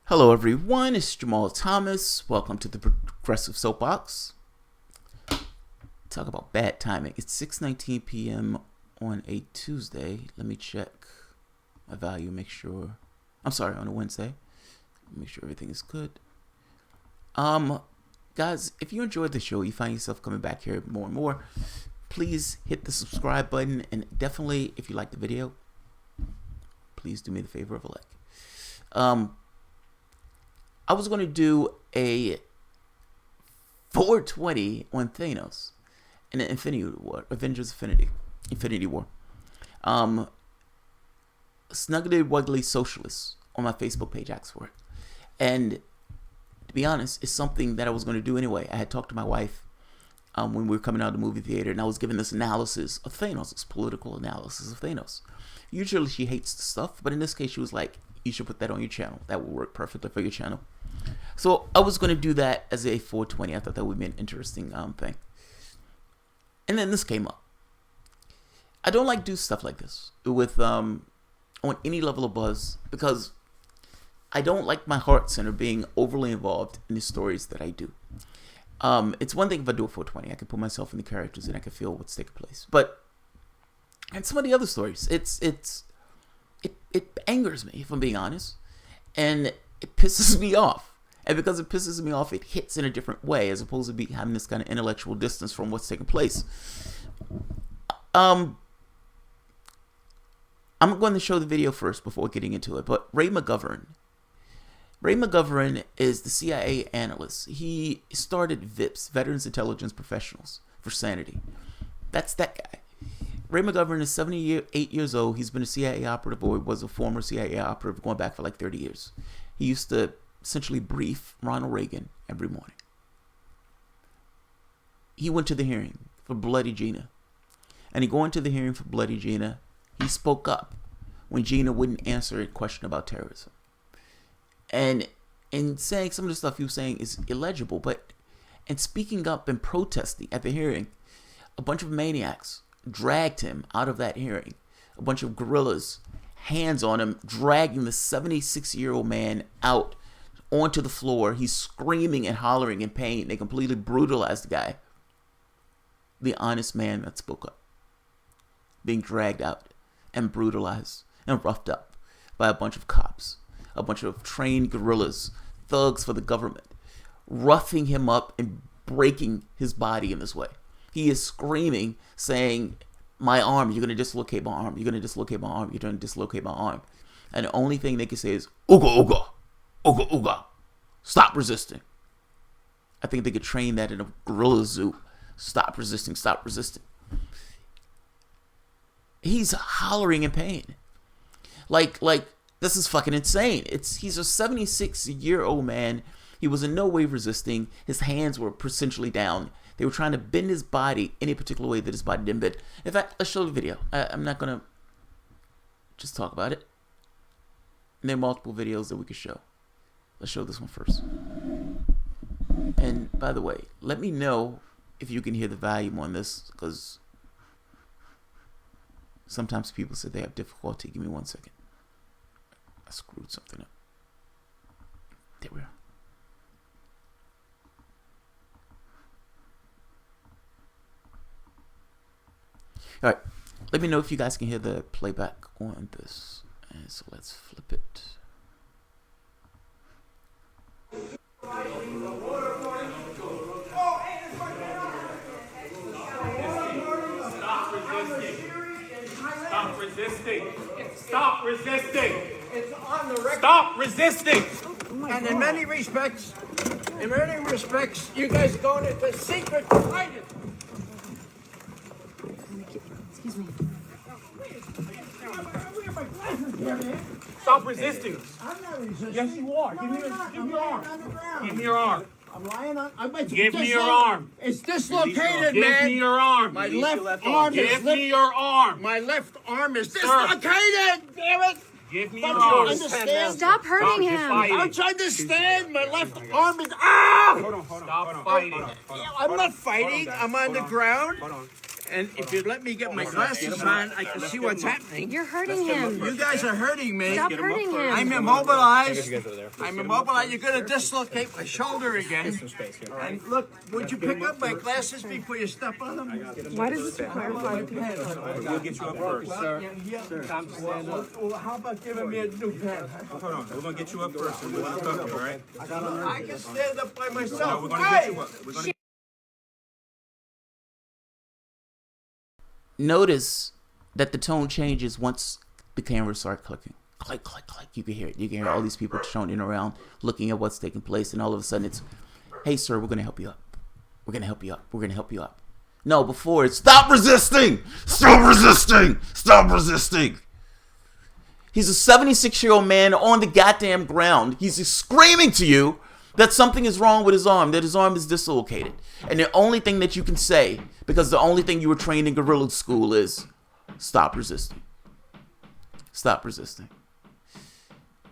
Hello everyone, it's Jamal Thomas. Welcome to the Progressive Soapbox. Talk about bad timing. It's 6:19 p.m. on a Tuesday. Let me check my value, make sure. I'm sorry, on a Wednesday. Make sure everything is good. Guys, if you enjoyed the show, you find yourself coming back here more and more, please hit the subscribe button, and definitely, if you like the video, please do me the favor of a like. I was going to do a 420 on Thanos in the Infinity War, Avengers Infinity War. Snuggly Wuggly Socialists on my Facebook page asked for it. And to be honest, it's something that I was going to do anyway. I had talked to my wife when we were coming out of the movie theater, and I was giving this analysis of Thanos, this political analysis of Thanos. Usually she hates the stuff, but in this case she was like, you should put that on your channel. That will work perfectly for your channel. So I was going to do that as a 420. I thought that would be an interesting thing. And then this came up. I don't like do stuff like this with on any level of buzz, because I don't like my heart center being overly involved in the stories that I do. It's one thing if I do a 420. I can put myself in the characters and I can feel what's taking place. But and some of the other stories, it angers me, if I'm being honest, and it pisses me off. And because it pisses me off, it hits in a different way, as opposed to be having this kind of intellectual distance from what's taking place. I'm going to show the video first before getting into it. But Ray McGovern is the CIA analyst. He started VIPs, Veterans Intelligence Professionals, for sanity. That's that guy. Ray McGovern is 78 years old. He's been a CIA operative, or was a former CIA operative, going back for like 30 years. He used to essentially brief Ronald Reagan every morning. He went to the hearing for Bloody Gina. And he going to the hearing for Bloody Gina, he spoke up when Gina wouldn't answer a question about terrorism. And in saying some of the stuff he was saying is illegible, but in speaking up and protesting at the hearing, a bunch of maniacs dragged him out of that hearing. A bunch of guerrillas, hands on him, dragging the 76-year-old man out onto the floor. He's screaming and hollering in pain. They completely brutalized the guy. The honest man that spoke up, being dragged out and brutalized and roughed up by a bunch of cops, a bunch of trained guerrillas, thugs for the government, roughing him up and breaking his body in this way. He is screaming, saying, my arm, you're going to dislocate my arm. You're going to dislocate my arm. You're going to dislocate my arm. And the only thing they can say is, Ooga, ooga, ooga, ooga. Stop resisting. I think they could train that in a gorilla zoo. Stop resisting, stop resisting. He's hollering in pain. Like, this is fucking insane. He's a 76-year-old man. He was in no way resisting. His hands were essentially down. They were trying to bend his body any particular way that his body didn't bend. In fact, let's show the video. I'm not going to just talk about it. And there are multiple videos that we could show. Let's show this one first. And by the way, let me know if you can hear the volume on this, because sometimes people say they have difficulty. Give me 1 second. I screwed something up. There we are. All right, let me know if you guys can hear the playback on this. And so let's flip it. Stop resisting. Stop resisting. It's on the record. Stop resisting. And in many respects, you guys are going into secret fighting. Excuse me. Stop resisting. I'm not resisting. Yes, you are. Give me your arm. Give me your arm. I'm lying on. I bet you. Give me your arm. It's dislocated, Give man. me your arm. My left arm is. Give me your arm. My left arm is dislocated. Damn it! Give me your Don't you arm. understand? Stop hurting Stop him. fighting. Don't you understand? My left arm is. Ah! Stop fighting. I'm not fighting. I'm on the ground. And if you let me get my glasses on, I can see what's happening. You're hurting him. You guys are hurting me. Stop hurting him. I'm immobilized. I'm immobilized. You're going to dislocate my shoulder again. And look, would you pick up my glasses before you step on them? Why does this require five people? We'll get you up first. Well, how about giving me a new pen? Hold on. We're going to get you up first. And we'll talk to you, all right? I can stand up by myself. No, we're going to get you up. We're going to Notice that the tone changes once the cameras start clicking. Click, click, click. You can hear it. You can hear all these people showing around, looking at what's taking place, and all of a sudden it's, hey, sir, we're going to help you up. We're going to help you up. We're going to help you up. No, before it's, stop resisting! Stop resisting! Stop resisting! He's a 76-year-old man on the goddamn ground. He's screaming to you that something is wrong with his arm, that his arm is dislocated. And the only thing that you can say, because the only thing you were trained in guerrilla school is, stop resisting. Stop resisting.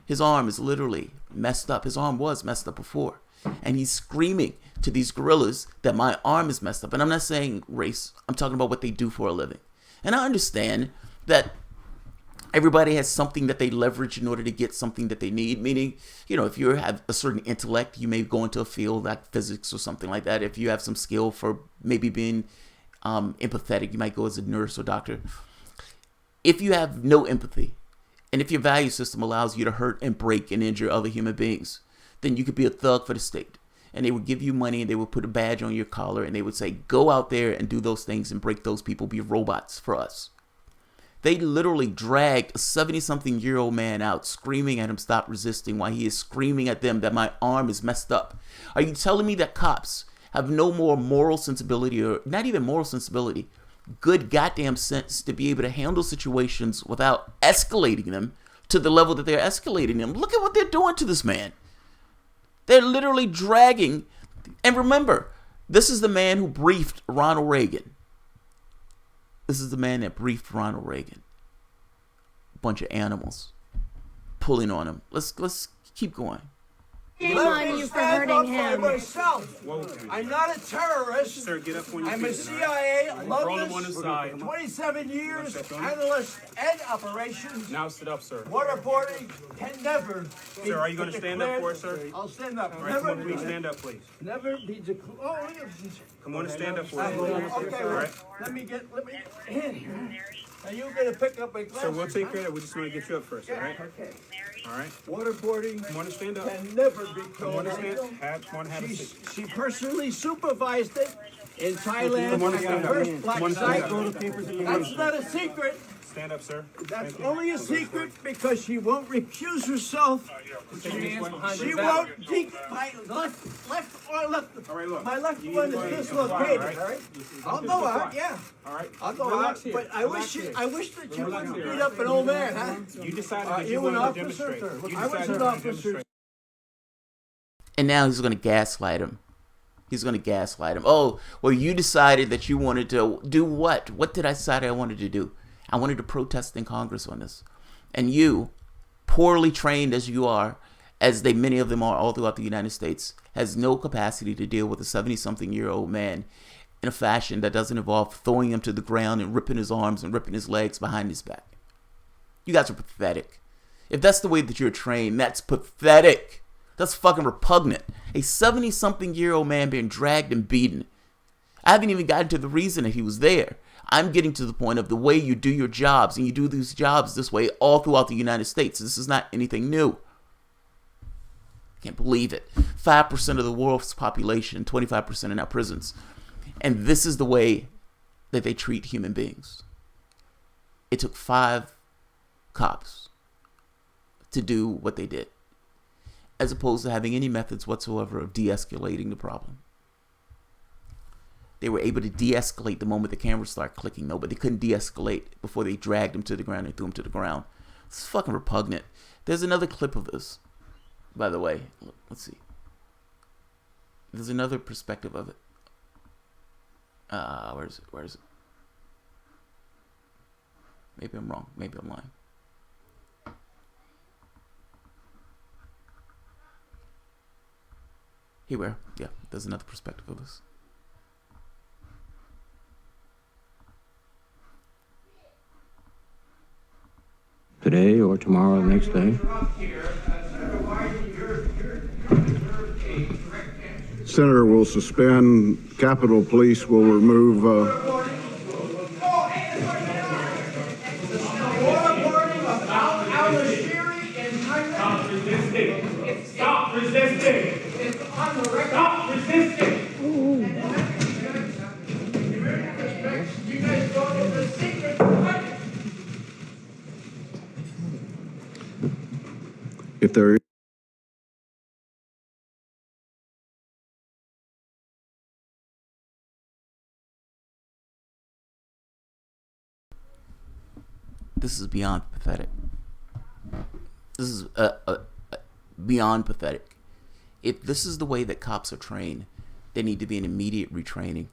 His arm is literally messed up. His arm was messed up before. And he's screaming to these guerrillas that my arm is messed up. And I'm not saying race. I'm talking about what they do for a living. And I understand that everybody has something that they leverage in order to get something that they need. Meaning, you know, if you have a certain intellect, you may go into a field like physics or something like that. If you have some skill for maybe being empathetic, you might go as a nurse or doctor. If you have no empathy, and if your value system allows you to hurt and break and injure other human beings, then you could be a thug for the state. And they would give you money and they would put a badge on your collar and they would say, go out there and do those things and break those people, be robots for us. They literally dragged a 70-something-year-old man out, screaming at him, stop resisting, while he is screaming at them that my arm is messed up. Are you telling me that cops have no more moral sensibility, or not even moral sensibility, good goddamn sense to be able to handle situations without escalating them to the level that they're escalating them? Look at what they're doing to this man. They're literally dragging. And remember, this is the man who briefed Ronald Reagan. This is the man that briefed Ronald Reagan. A bunch of animals pulling on him. Let's keep going. Shame on you for hurting him. Myself. I'm not a terrorist. Sir, get up on your I'm a feet, CIA Roll him on the alumnus, side. 27 years, analyst and operations. Now sit up, sir. Waterboarding can never be Sir, are you going to stand up declared- for us, sir? I'll stand up. All right, come on, please stand up, please. Never be declared. Oh, look at this. Come on and stand up for us. Okay, All well, right. let me in here. Now you gotta pick up my glasses. Sir, we'll take care of that. We just want to get you up first, all right? Okay. All right. Waterboarding Come on and stand up. can never be Come on and tolerated. stand. Come on and have a seat. She personally supervised it in Thailand Come on at and the stand up. first black Come on and stand site. up. That's not a secret. Stand up, sir. That's Thank you. only a secret because she won't recuse herself. Take this one. She won't my left. All right, look. My left You one need is to dislocated. all right? All right. I'll Just go be out. quiet. Yeah. All right. I'll go Relax out. here. But I Relax wish here. that you Relax wouldn't here. beat up an old man, huh? You decided that you You an wanted to officer? demonstrate. You I was decided an to officer. demonstrate. And now he's going to gaslight him. He's going to gaslight him. Oh, well, you decided that you wanted to do what? What did I decide I wanted to do? I wanted to protest in Congress on this. And you, poorly trained as you are, as many of them are all throughout the United States, has no capacity to deal with a 70-something-year-old man in a fashion that doesn't involve throwing him to the ground and ripping his arms and ripping his legs behind his back. You guys are pathetic. If that's the way that you're trained, that's pathetic. That's fucking repugnant. A 70-something-year-old man being dragged and beaten. I haven't even gotten to the reason that he was there. I'm getting to the point of the way you do your jobs, and you do these jobs this way all throughout the United States. This is not anything new. Can't believe it. 5% of the world's population, 25% in our prisons. And this is the way that they treat human beings. It took 5 cops to do what they did, as opposed to having any methods whatsoever of de-escalating the problem. They were able to de-escalate the moment the cameras start clicking, though, but they couldn't de-escalate before they dragged him to the ground and threw him to the ground. It's fucking repugnant. There's another clip of this, by the way. Let's see. There's another perspective of it. Where is it? Maybe I'm wrong. Maybe I'm lying. Here, yeah, there's another perspective of this. today or tomorrow, the next day. Senator will suspend. Capitol Police will remove. Stop resisting! It's on the record. Stop resisting! You guys don't know the secret. If there This is beyond pathetic. This is beyond pathetic. If this is the way that cops are trained, they need to be an immediate retraining.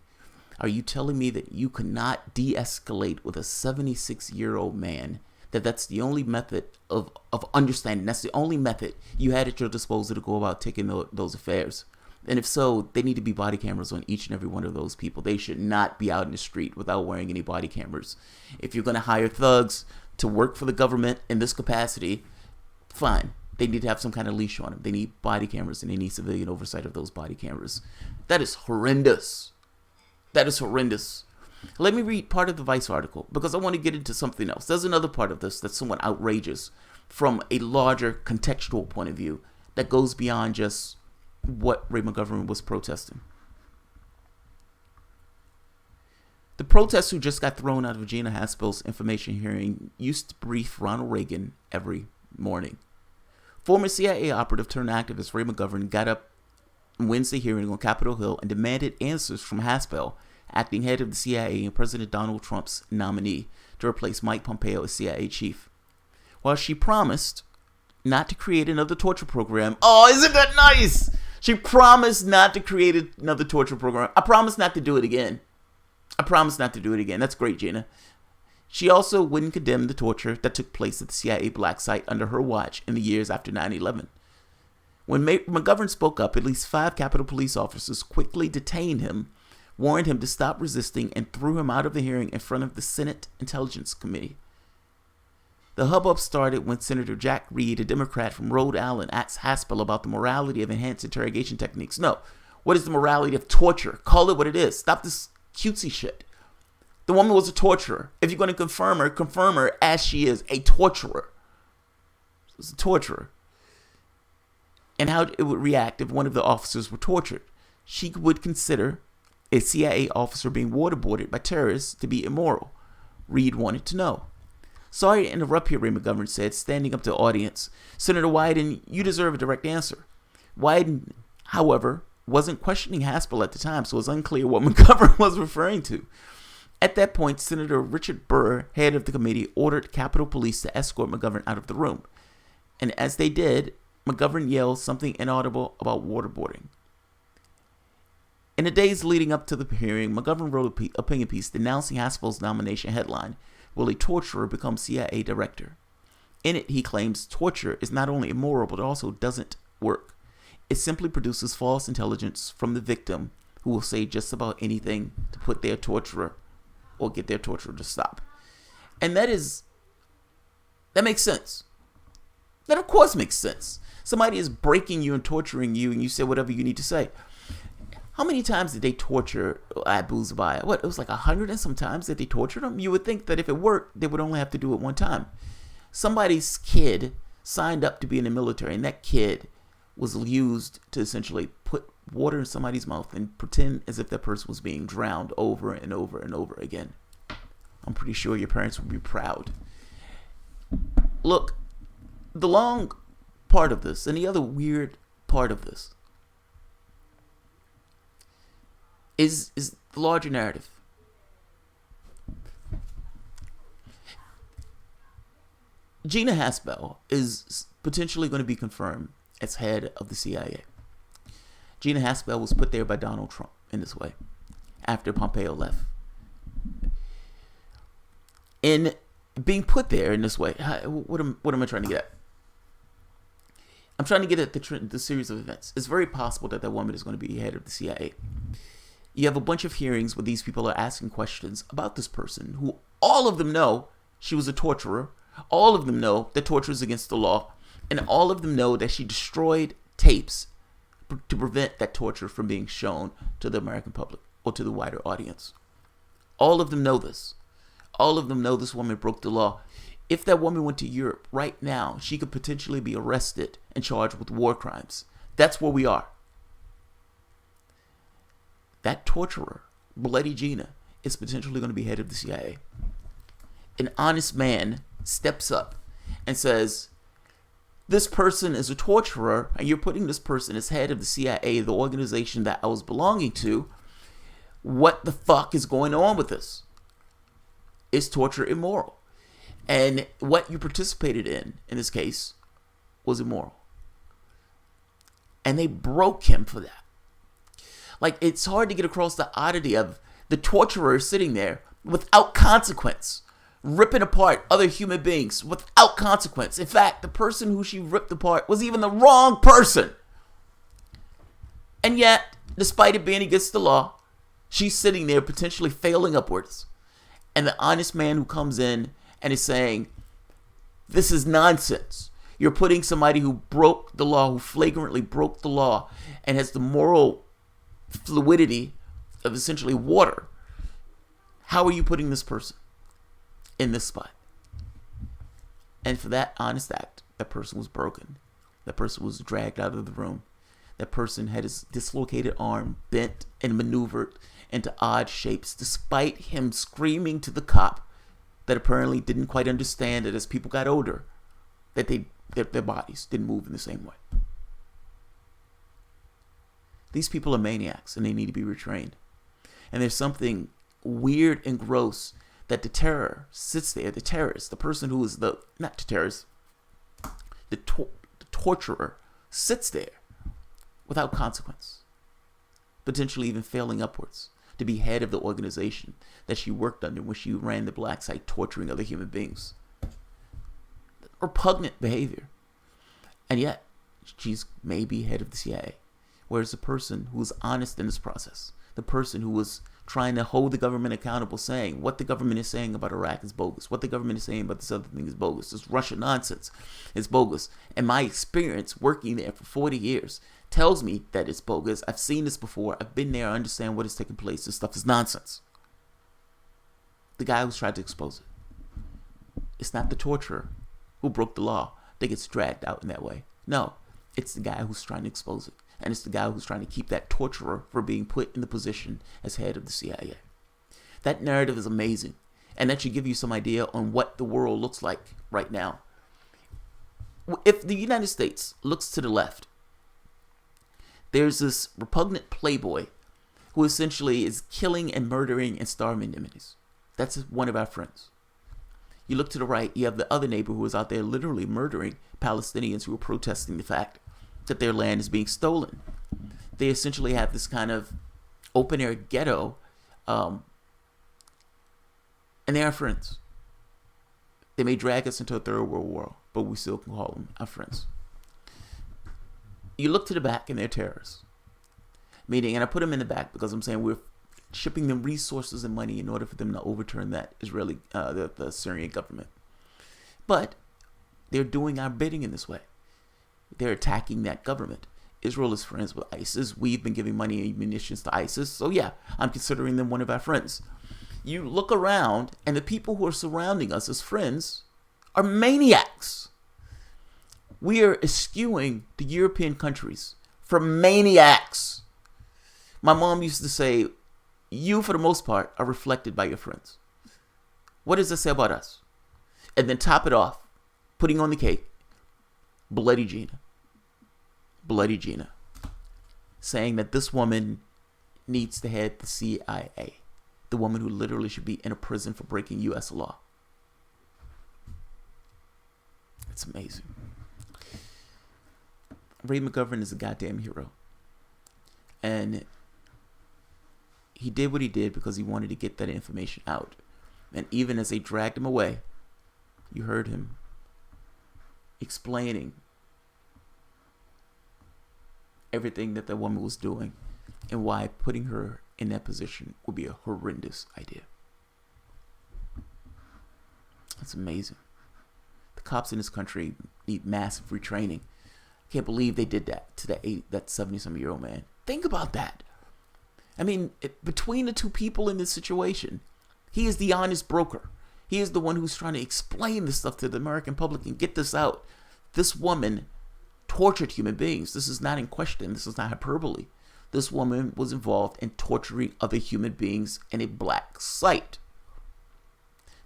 Are you telling me that you cannot de-escalate with a 76-year-old man? That's the only method of understanding. That's the only method you had at your disposal to go about taking those affairs. And if so, they need to be body cameras on each and every one of those people. They should not be out in the street without wearing any body cameras. If you're going to hire thugs to work for the government in this capacity, fine. They need to have some kind of leash on them. They need body cameras, and they need civilian oversight of those body cameras. That is horrendous. That is horrendous. Let me read part of the Vice article, because I want to get into something else. There's another part of this that's somewhat outrageous from a larger contextual point of view that goes beyond just what Ray McGovern was protesting. The protester who just got thrown out of Gina Haspel's information hearing used to brief Ronald Reagan every morning. Former CIA operative turned activist Ray McGovern got up in Wednesday hearing on Capitol Hill and demanded answers from Haspel, acting head of the CIA and President Donald Trump's nominee, to replace Mike Pompeo as CIA chief. While she promised not to create another torture program. Oh, isn't that nice? She promised not to create another torture program. I promise not to do it again. I promise not to do it again. That's great, Gina. She also wouldn't condemn the torture that took place at the CIA black site under her watch in the years after 9/11. When McGovern spoke up, at least 5 Capitol Police officers quickly detained him, warned him to stop resisting, and threw him out of the hearing in front of the Senate Intelligence Committee. The hubbub started when Senator Jack Reed, a Democrat from Rhode Island, asked Haspel about the morality of enhanced interrogation techniques. No, what is the morality of torture? Call it what it is. Stop this cutesy shit. The woman was a torturer. If you're going to confirm her as she is, a torturer. She's a torturer. And how it would react if one of the officers were tortured. She would consider a CIA officer being waterboarded by terrorists to be immoral. Reed wanted to know. Sorry to interrupt here, Ray McGovern said, standing up to the audience. Senator Wyden, you deserve a direct answer. Wyden, however, wasn't questioning Haspel at the time, so it was unclear what McGovern was referring to. At that point, Senator Richard Burr, head of the committee, ordered Capitol Police to escort McGovern out of the room. And as they did, McGovern yelled something inaudible about waterboarding. In the days leading up to the hearing, McGovern wrote an opinion piece denouncing Haspel's nomination headline, "Will a Torturer Become CIA Director?" In it, he claims torture is not only immoral, but also doesn't work. It simply produces false intelligence from the victim, who will say just about anything to put their torturer or get their torturer to stop. And that makes sense. That of course makes sense. Somebody is breaking you and torturing you, and you say whatever you need to say. How many times did they torture Abu Zubayr? It was like 100 and some times that they tortured him? You would think that if it worked, they would only have to do it one time. Somebody's kid signed up to be in the military, and that kid was used to essentially put water in somebody's mouth and pretend as if that person was being drowned over and over and over again. I'm pretty sure your parents would be proud. Look, the long part of this, and the other weird part of this, is the larger narrative. Gina Haspel is potentially going to be confirmed as head of the CIA. Gina Haspel was put there by Donald Trump in this way after Pompeo left. In being put there in this way, what am I trying to get at? I'm trying to get at the series of events. It's very possible that that woman is going to be head of the CIA. You have a bunch of hearings where these people are asking questions about this person who all of them know she was a torturer, All of them know that torture is against the law, and all of them know that she destroyed tapes to prevent that torture from being shown to the American public or to the wider audience. All of them know this. All of them know this woman broke the law. If that woman went to Europe right now, she could potentially be arrested and charged with war crimes. That's where we are. That torturer, Bloody Gina, is potentially going to be head of the CIA. An honest man steps up and says, this person is a torturer, and you're putting this person as head of the CIA, the organization that I was belonging to. What the fuck is going on with this? Is torture immoral? And what you participated in this case, was immoral. And they broke him for that. Like, it's hard to get across the oddity of the torturer sitting there without consequence, ripping apart other human beings without consequence. In fact, the person who she ripped apart was even the wrong person. And yet, despite it being against the law, she's sitting there potentially failing upwards. And the honest man who comes in and is saying, this is nonsense. You're putting somebody who broke the law, who flagrantly broke the law, and has the moral fluidity of essentially water. How are you putting this person in this spot? And for that honest act, that person was broken. That person was dragged out of the room. That person had his dislocated arm bent and maneuvered into odd shapes, despite him screaming to the cop that apparently didn't quite understand that as people got older, that their bodies didn't move in the same way. These people are maniacs, and they need to be retrained. And there's something weird and gross that the terror sits there. The terrorist, the person who is the torturer, sits there without consequence, potentially even failing upwards to be head of the organization that she worked under when she ran the black site, torturing other human beings. Repugnant behavior. And yet, she's maybe head of the CIA. Whereas the person who was honest in this process, the person who was trying to hold the government accountable, saying what the government is saying about Iraq is bogus, what the government is saying about this other thing is bogus, this Russian nonsense is bogus. And my experience working there for 40 years tells me that it's bogus. I've seen this before. I've been there. I understand what is taking place. This stuff is nonsense. The guy who's tried to expose it. It's not the torturer who broke the law that gets dragged out in that way. No, it's the guy who's trying to expose it. And it's the guy who's trying to keep that torturer from being put in the position as head of the CIA. That narrative is amazing. And that should give you some idea on what the world looks like right now. If the United States looks to the left, there's this repugnant playboy who essentially is killing and murdering and starving enemies. That's one of our friends. You look to the right, you have the other neighbor who is out there literally murdering Palestinians who are protesting the fact that their land is being stolen. They essentially have this kind of open air ghetto, and they are friends. They may drag us into a third world war, but we still can call them our friends. You look to the back and they're terrorists. Meaning, and I put them in the back because I'm saying we're shipping them resources and money in order for them to overturn that Israeli, the Syrian government. But they're doing our bidding in this way. They're attacking that government. Israel is friends with ISIS. We've been giving money and munitions to ISIS. So yeah, I'm considering them one of our friends. You look around and the people who are surrounding us as friends are maniacs. We are eschewing the European countries for maniacs. My mom used to say, you for the most part are reflected by your friends. What does that say about us? And then top it off, putting on the cake, Bloody Gina. Bloody Gina. Saying that this woman needs to head the CIA. The woman who literally should be in a prison for breaking U.S. law. It's amazing. Ray McGovern is a goddamn hero. And he did what he did because he wanted to get that information out. And even as they dragged him away, you heard him explaining everything that the woman was doing and why putting her in that position would be a horrendous idea. That's amazing. cops in this country need massive retraining. I can't believe they did that to that 70-some-year-old man. Think about that. I mean, between the two people in this situation, he is the honest broker. He is the one who's trying to explain this stuff to the American public and get this out. This woman tortured human beings. This is not in question. This is not hyperbole. This woman was involved in torturing other human beings in a black site.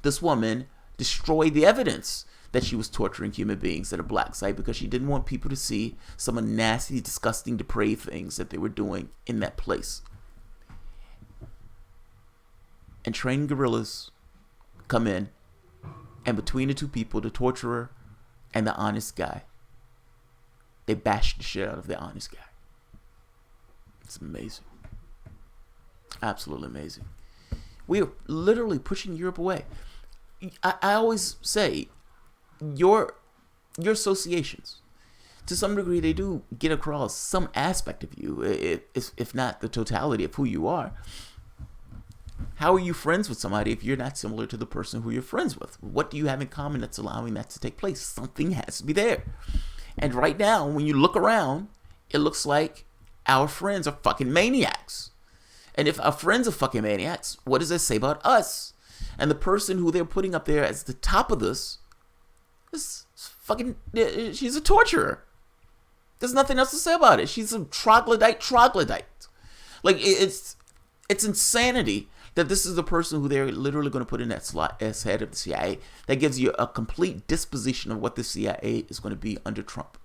This woman destroyed the evidence that she was torturing human beings at a black site because she didn't want people to see some of the nasty, disgusting, depraved things that they were doing in that place. And trained guerrillas come in, and between the two people, the torturer and the honest guy, they bash the shit out of the honest guy. It's amazing. Absolutely amazing. We are literally pushing Europe away. I always say, your associations, to some degree, they do get across some aspect of you, if not the totality of who you are. How are you friends with somebody if you're not similar to the person who you're friends with? What do you have in common that's allowing that to take place? Something has to be there. And right now, when you look around, it looks like our friends are fucking maniacs. And if our friends are fucking maniacs, what does that say about us? And the person who they're putting up there as the top of this is fucking, she's a torturer. There's nothing else to say about it. She's a troglodyte. Like, it's insanity that this is the person who they're literally going to put in that slot as head of the CIA. That gives you a complete disposition of what the CIA is going to be under Trump.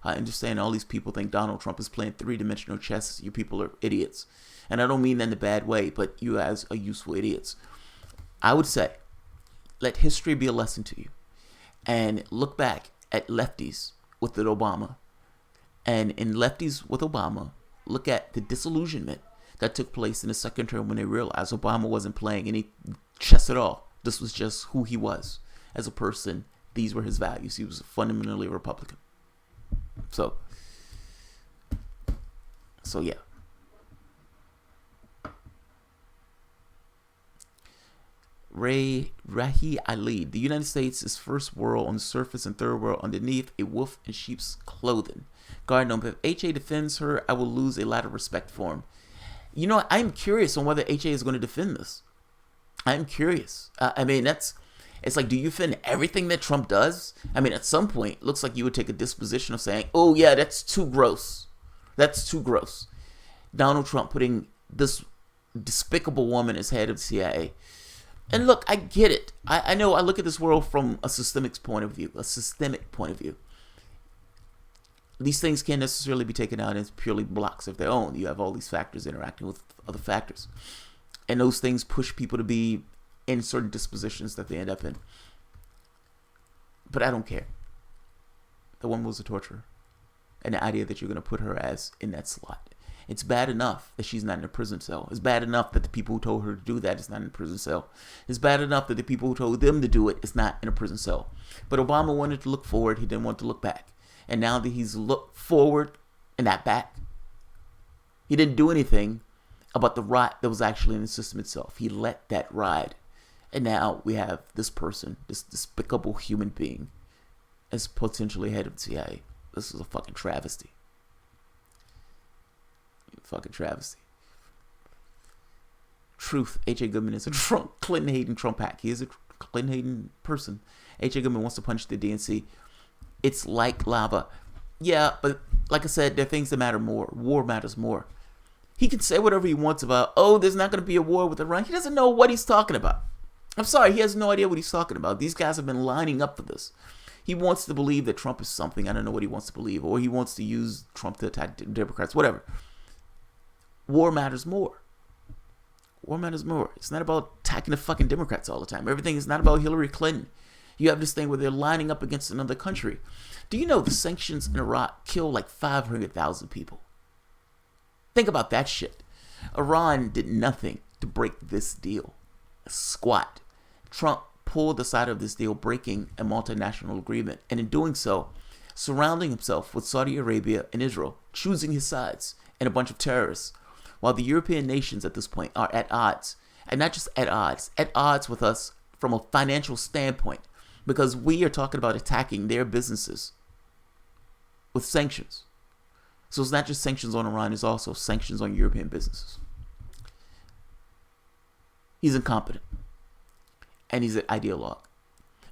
I understand all these people think Donald Trump is playing three-dimensional chess. You people are idiots. And I don't mean that in a bad way, but you guys are useful idiots. I would say, let history be a lesson to you. And look back at lefties with Obama. And in lefties with Obama, look at the disillusionment that took place in the second term when they realized Obama wasn't playing any chess at all. This was just who he was as a person. These were his values. He was fundamentally a Republican. So yeah. Rahi Ali. The United States is first world on the surface and third world underneath, a wolf in sheep's clothing. God knows, if HA defends her, I will lose a lot of respect for him. You know, I'm curious on whether HA is going to defend this. I'm curious. I mean, it's like, do you defend everything that Trump does? I mean, at some point, it looks like you would take a disposition of saying, oh yeah, that's too gross. That's too gross. Donald Trump putting this despicable woman as head of the CIA. And look, I get it. I know I look at this world from a systemic point of view. These things can't necessarily be taken out as purely blocks of their own. You have all these factors interacting with other factors. And those things push people to be in certain dispositions that they end up in. But I don't care. The woman was a torturer. And the idea that you're going to put her as in that slot. It's bad enough that she's not in a prison cell. It's bad enough that the people who told her to do that is not in a prison cell. It's bad enough that the people who told them to do it is not in a prison cell. But Obama wanted to look forward. He didn't want to look back. And now that he's looked forward and not back, he didn't do anything about the rot that was actually in the system itself. He let that ride. And now we have this person, this despicable human being, as potentially head of the CIA. This is a fucking travesty. Fucking travesty. Truth, H.A. Goodman is a Clinton-hating Trump hack. He is a Clinton-hating person. H.A. Goodman wants to punch the DNC. It's like lava. Yeah, but like I said, there are things that matter more. War matters more. He can say whatever he wants about, oh, there's not going to be a war with Iran. He doesn't know what he's talking about. I'm sorry, he has no idea what he's talking about. These guys have been lining up for this. He wants to believe that Trump is something. I don't know what he wants to believe. Or he wants to use Trump to attack Democrats, whatever. War matters more. War matters more. It's not about attacking the fucking Democrats all the time. Everything is not about Hillary Clinton. You have this thing where they're lining up against another country. Do you know the sanctions in Iraq kill like 500,000 people? Think about that shit. Iran did nothing to break this deal. A squat. Trump pulled us out of this deal, breaking a multinational agreement. And in doing so, surrounding himself with Saudi Arabia and Israel, choosing his sides, and a bunch of terrorists. While the European nations at this point are at odds. And not just at odds with us from a financial standpoint. because we are talking about attacking their businesses with sanctions. So it's not just sanctions on Iran, it's also sanctions on European businesses. He's incompetent. And he's an ideologue.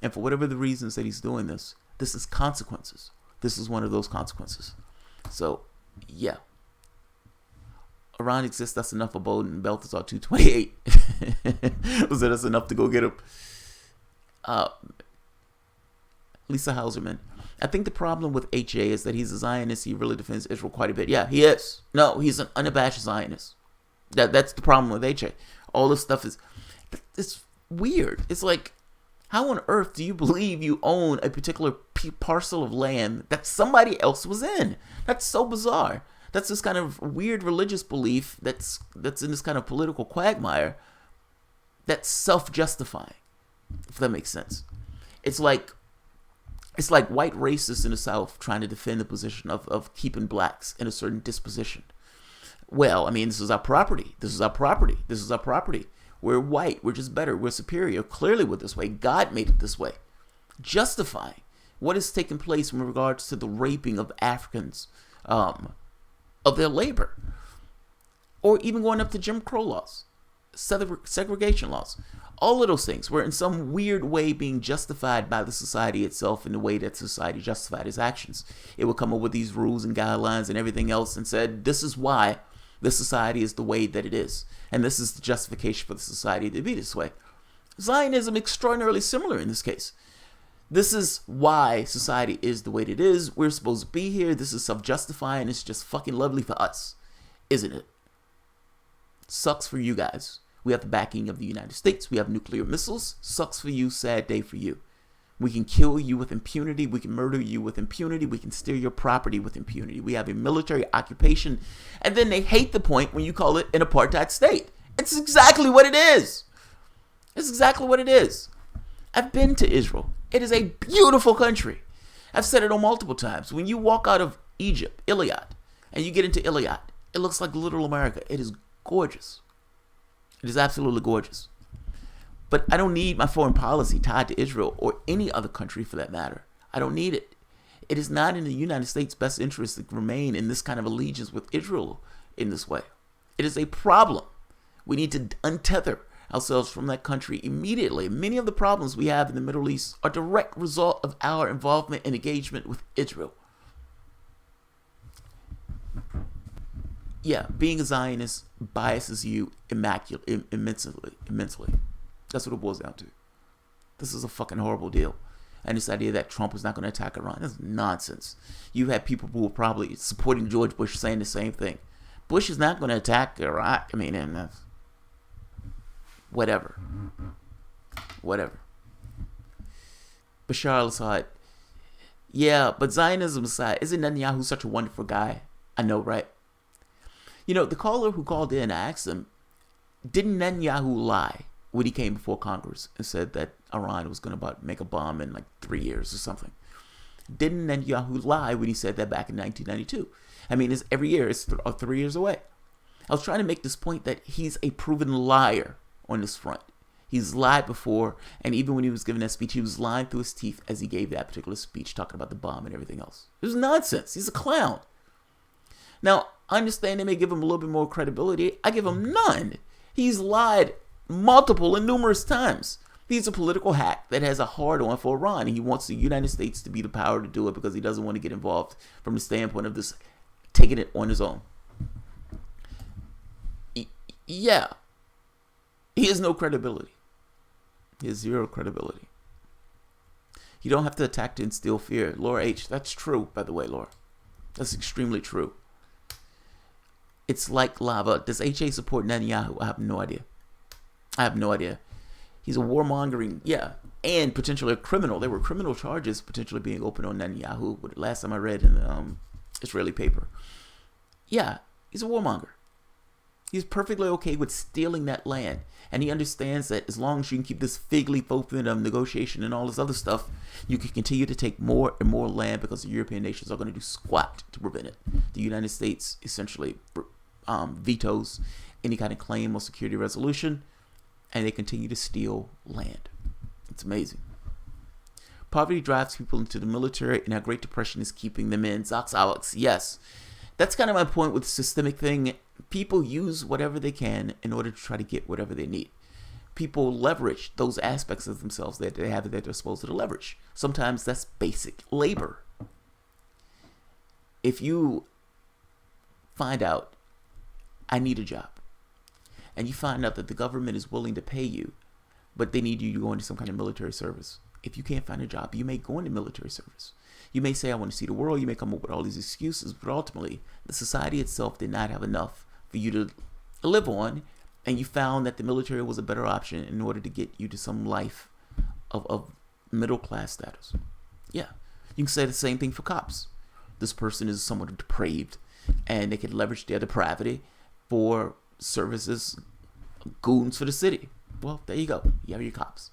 And for whatever the reasons that he's doing this is consequences. This is one of those consequences. So, yeah. Iran exists, that's enough for Bowden and Balthazar 228. Was that's enough to go get him? Lisa Hauserman. I think the problem with HA is that he's a Zionist. He really defends Israel quite a bit. Yeah, he is. No, he's an unabashed Zionist. That's the problem with HA. All this stuff is, it's weird. It's like, how on earth do you believe you own a particular parcel of land that somebody else was in? That's so bizarre. That's this kind of weird religious belief that's in this kind of political quagmire that's self-justifying, if that makes sense. It's like white racists in the South trying to defend the position of keeping blacks in a certain disposition. Well, I mean, this is our property. This is our property. This is our property. We're white. We're just better. We're superior. Clearly we're this way. God made it this way. Justifying what has taken place in regards to the raping of Africans of their labor. Or even going up to Jim Crow laws, segregation laws. All of those things were in some weird way being justified by the society itself in the way that society justified its actions. It would come up with these rules and guidelines and everything else and said, this is why the society is the way that it is. And this is the justification for the society to be this way. Zionism extraordinarily similar in this case. This is why society is the way it is. We're supposed to be here. This is self-justifying. It's just fucking lovely for us, isn't it? Sucks for you guys. We have the backing of the United States. We have nuclear missiles. Sucks for you. Sad day for you. We can kill you with impunity. We can murder you with impunity. We can steal your property with impunity. We have a military occupation. And then they hate the point when you call it an apartheid state. It's exactly what it is. It's exactly what it is. I've been to Israel. It is a beautiful country. I've said it on multiple times. When you walk out of Egypt, Iliad, and you get into Iliad, it looks like Little America. It is gorgeous. It is absolutely gorgeous. But I don't need my foreign policy tied to Israel or any other country for that matter. I don't need it. It is not in the United States' best interest to remain in this kind of allegiance with Israel in this way. It is a problem. We need to untether ourselves from that country immediately. Many of the problems we have in the Middle East are direct result of our involvement and engagement with Israel. Yeah, being a Zionist biases you immensely. That's what it boils down to. This is a fucking horrible deal. And this idea that Trump is not going to attack Iran, that's nonsense. You have people who are probably supporting George Bush saying the same thing. Bush is not going to attack Iraq. I mean, and that's whatever. Bashar al-Assad. Yeah, but Zionism aside, isn't Netanyahu such a wonderful guy? I know, right? You know, the caller who called in, I asked him, didn't Netanyahu lie when he came before Congress and said that Iran was going to make a bomb in like 3 years or something? Didn't Netanyahu lie when he said that back in 1992? I mean, it's every year, it's 3 years away. I was trying to make this point that he's a proven liar on this front. He's lied before, and even when he was giving that speech, he was lying through his teeth as he gave that particular speech, talking about the bomb and everything else. It was nonsense. He's a clown. Now, I understand they may give him a little bit more credibility. I give him none. He's lied multiple and numerous times. He's a political hack that has a hard-on for Iran, and he wants the United States to be the power to do it because he doesn't want to get involved from the standpoint of this taking it on his own. Yeah. He has no credibility. He has zero credibility. You don't have to attack to instill fear. Laura H., that's true, by the way, Laura. That's extremely true. It's like lava. Does HA support Netanyahu? I have no idea. He's a warmongering, yeah, and potentially a criminal. There were criminal charges potentially being opened on Netanyahu. Last time I read in the Israeli paper. Yeah, he's a warmonger. He's perfectly okay with stealing that land. And he understands that as long as you can keep this fig leaf open of negotiation and all this other stuff, you can continue to take more and more land because the European nations are going to do squat to prevent it. The United States essentially vetoes any kind of claim or security resolution, and they continue to steal land. It's amazing. Poverty drives people into the military, and our Great Depression is keeping them in. Zox Alex, yes. That's kind of my point with the systemic thing. People use whatever they can in order to try to get whatever they need. People leverage those aspects of themselves that they have at their disposal to leverage. Sometimes that's basic labor. If you find out, I need a job, and you find out that the government is willing to pay you, but they need you to go into some kind of military service. If you can't find a job, you may go into military service. You may say, I want to see the world. You may come up with all these excuses, but ultimately, the society itself did not have enough for you to live on, and you found that the military was a better option in order to get you to some life of middle-class status. Yeah, you can say the same thing for cops. This person is somewhat depraved, and they can leverage their depravity for services, goons for the city. Well, there you go. You have your cops.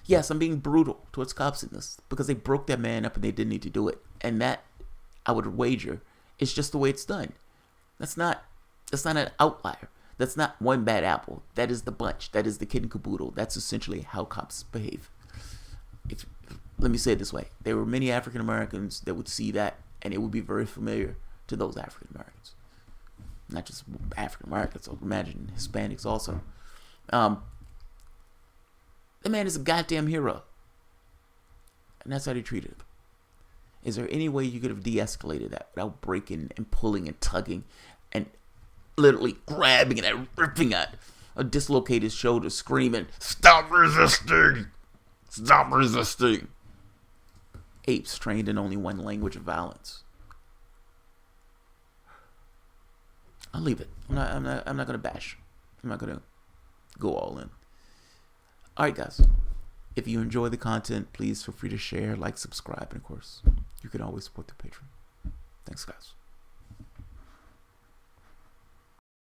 Yes, I'm being brutal towards cops in this because they broke that man up and they didn't need to do it. And that, I would wager, is just the way it's done. That's not an outlier. That's not one bad apple. That is the bunch. That is the kid and caboodle. That's essentially how cops behave. Let me say it this way. There were many African Americans that would see that, and it would be very familiar to those African Americans. Not just African Americans, so imagine Hispanics also. The man is a goddamn hero. And that's how they treated him. Is there any way you could have de-escalated that without breaking and pulling and tugging and literally grabbing and ripping at a dislocated shoulder, screaming, "Stop resisting! Stop resisting!" Apes trained in only one language of violence. I'll leave it. I'm not gonna bash. I'm not gonna go all in. Alright guys, if you enjoy the content, please feel free to share, like, subscribe, and of course, you can always support the Patreon. Thanks guys.